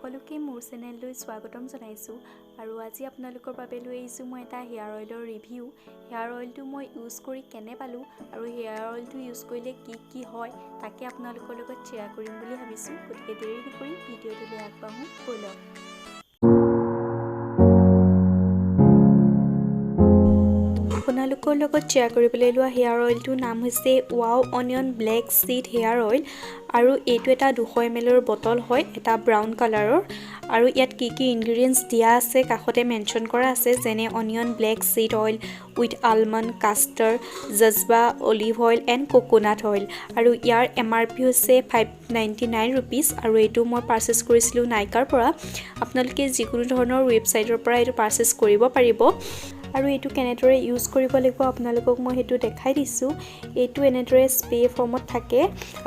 সকলোকে মোৰ চেনেললৈ স্বাগতম জনাইছোঁ আৰু আজি আপোনালোকৰ বাবে লৈ আহিছোঁ মই এটা হেয়াৰ অইলৰ ৰিভিউ। হেয়াৰ অইলটো মই ইউজ কৰি কেনে পালোঁ আৰু হেয়াৰ অইলটো ইউজ কৰিলে কি হয় তাকে আপোনালোকৰ লগত শ্বেয়াৰ কৰিম বুলি ভাবিছোঁ। গতিকে দেৰি নকৰি ভিডিঅ'টোলৈ আগবাঢ়োঁ ব'লক। আপোনালোকৰ লগত শ্বেয়াৰ কৰিবলৈ লোৱা হেয়াৰ অইলটোৰ নাম হৈছে ৱাও onion black seed hair oil আৰু এইটো এটা 200 ml বটল হয়, এটা ব্ৰাউন কালাৰৰ। আৰু ইয়াত কি ইনগ্ৰেডিয়েণ্টছ দিয়া আছে কাষতে মেনশ্যন কৰা আছে, যেনে onion black seed oil with almond castor jojoba olive oil and coconut oil. আৰু ইয়াৰ MRP হৈছে 599 rupees আৰু এইটো মই পাৰ্চেছ কৰিছিলোঁ নাইকাৰ পৰা। আপোনালোকে যিকোনো ধৰণৰ ৱেবছাইটৰ পৰা এইটো পাৰ্চেছ কৰিব পাৰিব। আৰু এইটো কেনেদৰে ইউজ কৰিব লাগিব আপোনালোকক মই সেইটো দেখাই দিছোঁ। এইটো এনেদৰে স্প্ৰে ফৰ্মত থাকে।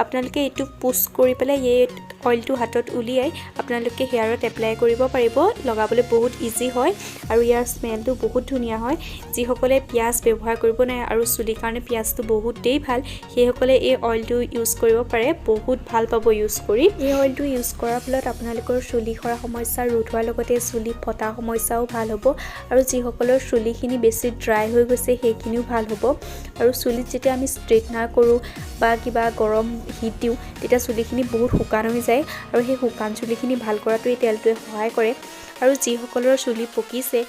আপোনালোকে এইটো পুছ কৰি পেলাই এই অইলটো হাতত উলিয়াই আপোনালোকে হেয়াৰত এপ্লাই কৰিব পাৰিব। লগাবলৈ বহুত ইজি হয় আৰু ইয়াৰ স্মেলটো বহুত ধুনীয়া হয়। যিসকলে পিঁয়াজ ব্যৱহাৰ কৰিব নোৱাৰে আৰু চুলিৰ কাৰণে পিঁয়াজটো বহুতেই ভাল, সেইসকলে এই অইলটো ইউজ কৰিব পাৰে, বহুত ভাল পাব ইউজ কৰি। এই অইলটো ইউজ কৰাৰ ফলত আপোনালোকৰ চুলি সৰা সমস্যা ৰোধ হোৱাৰ লগতে চুলি ফটা সমস্যাও ভাল হ'ব আৰু যিসকলৰ চুলিখিনি বেছি ড্ৰাই হৈ গৈছে সেইখিনিও ভাল হ'ব। আৰু চুলিত যেতিয়া আমি ষ্ট্ৰেইটনাৰ কৰোঁ বা কিবা গৰম হিট দিওঁ তেতিয়া চুলিখিনি বহুত শুকান হৈ যায় আৰু সেই শুকান চুলিখিনি ভাল কৰাটো এই তেলটোৱে সহায় কৰে। আৰু যিসকলৰ চুলি পকিছে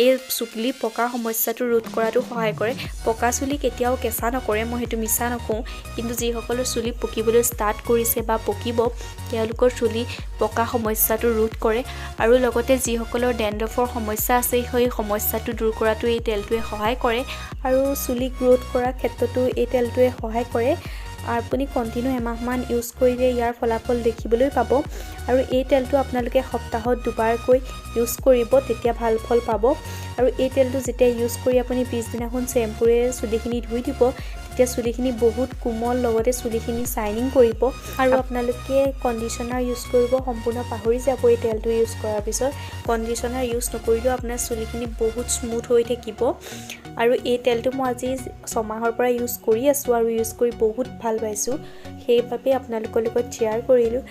এই চুলি পকা সমস্যাটো ৰোধ কৰাটো সহায় কৰে। পকা চুলি কেতিয়াও কেঁচা নকৰে, মই সেইটো মিছা নকওঁ, কিন্তু যিসকলৰ চুলি পকিবলৈ ষ্টাৰ্ট কৰিছে বা পকিব তেওঁলোকৰ চুলি পকা সমস্যাটো ৰোধ কৰে। আৰু লগতে যিসকলৰ ডেণ্ড্ৰফৰ সমস্যা আছে সেই সমস্যাটো দূৰ কৰাটো এই তেলটোৱে সহায় কৰে আৰু চুলি গ্ৰোথ কৰাৰ ক্ষেত্ৰতো এই তেলটোৱে সহায় কৰে। আপুনি কণ্টিনিউ এমাহমান ইউজ কৰিলে ইয়াৰ ফলাফল দেখিবলৈ পাব। আৰু এই তেলটো আপোনালোকে সপ্তাহত দুবাৰকৈ ইউজ কৰিব, তেতিয়া ভাল ফল পাব। আৰু এই তেলটো যেতিয়া ইউজ কৰি আপুনি পিছদিনাখন চেম্পুৰে চুলিখিনি ধুই দিব তেতিয়া চুলিখিনি বহুত কোমল, লগতে চুলিখিনি শ্বাইনিং কৰিব। আৰু আপোনালোকে কণ্ডিশ্যনাৰ ইউজ কৰিব সম্পূৰ্ণ পাহৰি যাব এই তেলটো ইউজ কৰাৰ পিছত। কণ্ডিশ্যনাৰ ইউজ নকৰিলেও আপোনাৰ চুলিখিনি বহুত স্মুথ হৈ থাকিব। আৰু এই তেলটো মই আজি 6 মাহৰ পৰা ইউজ কৰি আছোঁ আৰু ইউজ কৰি বহুত ভাল পাইছোঁ, সেইবাবে আপোনালোকৰ লগত শ্বেয়াৰ কৰিলোঁ।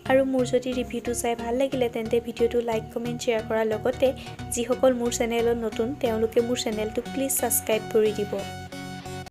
আৰু মোৰ যদি ৰিভিউটো চাই ভাল লাগিলে তেন্তে ভিডিঅ'টো লাইক কমেণ্ট শ্বেয়াৰ কৰাৰ লগতে যিসকল মোৰ চেনেলত নতুন তেওঁলোকে মোৰ চেনেলটো প্লিজ ছাবস্ক্ৰাইব কৰি দিব।